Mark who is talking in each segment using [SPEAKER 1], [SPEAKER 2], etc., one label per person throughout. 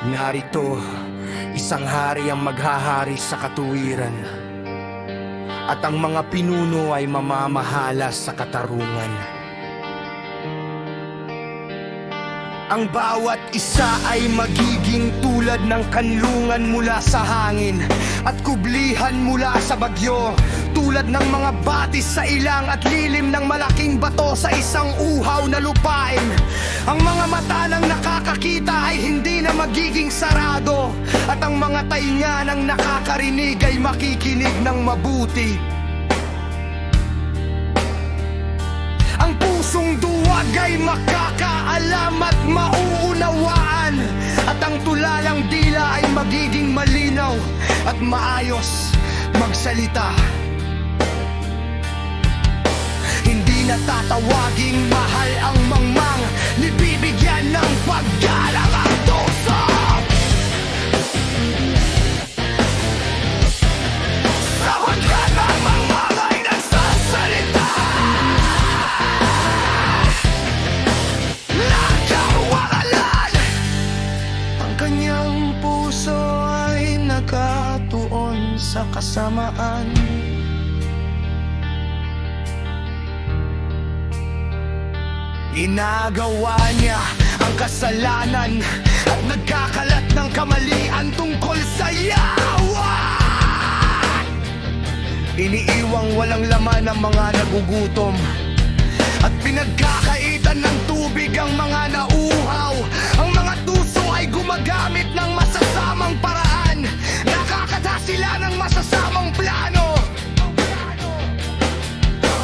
[SPEAKER 1] Narito, isang hari ang maghahari sa katuwiran, at ang mga pinuno ay mamamahala sa katarungan. Ang bawat isa ay magiging tulad ng kanlungan mula sa hangin at kublihan mula sa bagyo, tulad ng mga batis sa ilang at lilim ng malaking bato sa isang uhaw na lupain. Ang mga mata ng nakakakita ay hindi na magiging sarado, at ang mga tainga ng nakakarinig ay makikinig ng mabuti. Ang pusong duwag ay makakaalam at mauunawaan, at ang tulalang dila ay magiging malinaw at maayos magsalita. Hindi na tatawaging mahal ang mangmang, nibibigyan ng paggalang ang tuso. Sa hagdan ng mangmang ay nagsasalita, nagkawakalan. Ang kanyang puso ay nakatuon sa kasamaan. Ginagawa niya ang kasalanan at nagkakalat ng kamalian tungkol sa yawa. Iniiwang walang laman ang mga nagugutom, at pinagkakaitan ng tubig ang mga nauuhaw. Ang mga tuso ay gumagamit ng masasamang paraan, nakakata sila ng masasamang plano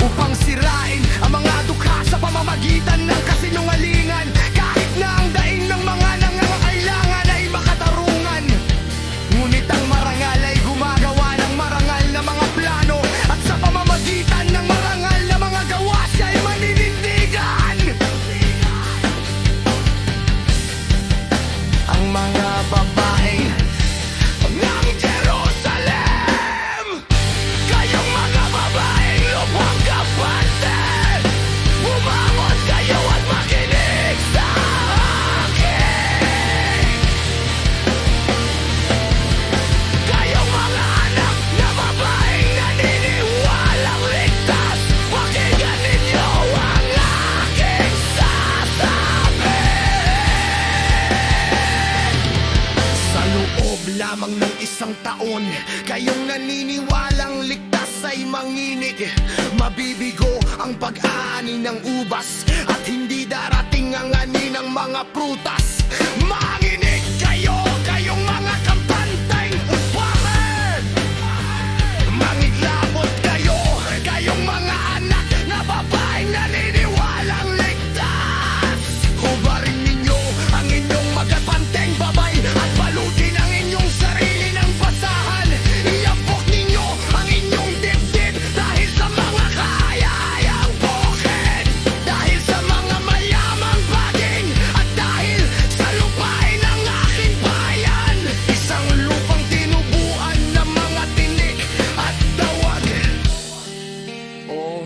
[SPEAKER 1] upang sirain ang mga dukha sa pamamagitan ng kasinungalingan, kahit na ang daing ng mga nangangailangan ay makatarungan. Ngunit ang marangal ay gumagawa ng marangal na mga plano, at sa pamamagitan ng marangal na mga gawa siya ay maninindigan. Ang mga babae ng Jerusalem, kayong mga babaeng lubhang kapante, bumangon kayo at makinig sa akin. Kayong mga anak na babaeng naniniwalang ligtas, pakinggan ninyo ang aking sasabi. Sa loob lamang ng isang taon, kayong naniniwalang ligtas ay manginig. Mabibigo ang pag-aani ng ubas, at hindi darating ang ani ng mga prutas. Manginig kayo, kayong mga kampanteng upahan. Mangiglabot kayo, kayong mga anak na babaeng naniniwalang ligtas. Hubarin ninyo ang inyong magapanteng babay, at balutin ang inyong sarili ng basahan. Iapok ninyo ang inyong dibdib dahil sa mga kahayahayang bukid, dahil sa mga mayamang baging, at dahil sa lupain ng aking bayan. Isang lupang tinubuan ng mga tinik at dawag. Oh,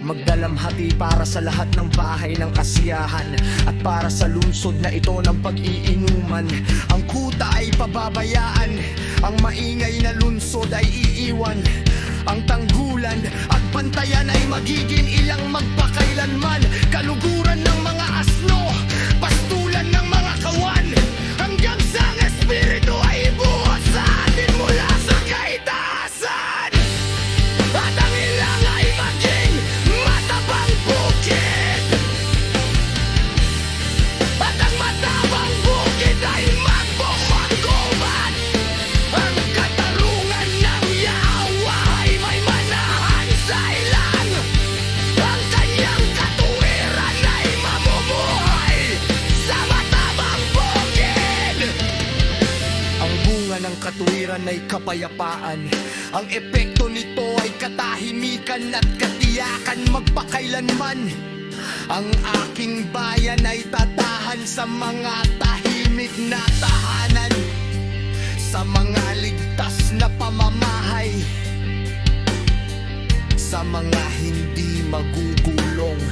[SPEAKER 1] magdalamhati para sa lahat ng bahay ng kasiyahan, at para sa lungsod na ito ng pag-iinuman. Ang kuta ay pababayaan, ang maingay na lungsod ay iiwan. Ang tanggulan at bantayan ay magiging ilang magpakailanman. Kaluguran ng mga asno, pastulan ng mga kawan, hanggang sa ang espiritu ay ibuhos sa atin mula sa kaitaasan. At ang ilang ay maging matabang bukid, at ang matabang bukid ay magbumanggubat. Ang katarungan ng yawa ay may manahan sa ilang, ang kanyang katuwiran ay mamumuhay sa matabang bukid. Ang bunga ng katuwiran ay kapayapaan, ang epekto nito ay katahimikan at katiyakan magpakailanman. Ang aking bayan ay tatahan sa mga tahimik na tahanan, sa mga ligtas na pamamahay, sa mga hindi magugulong.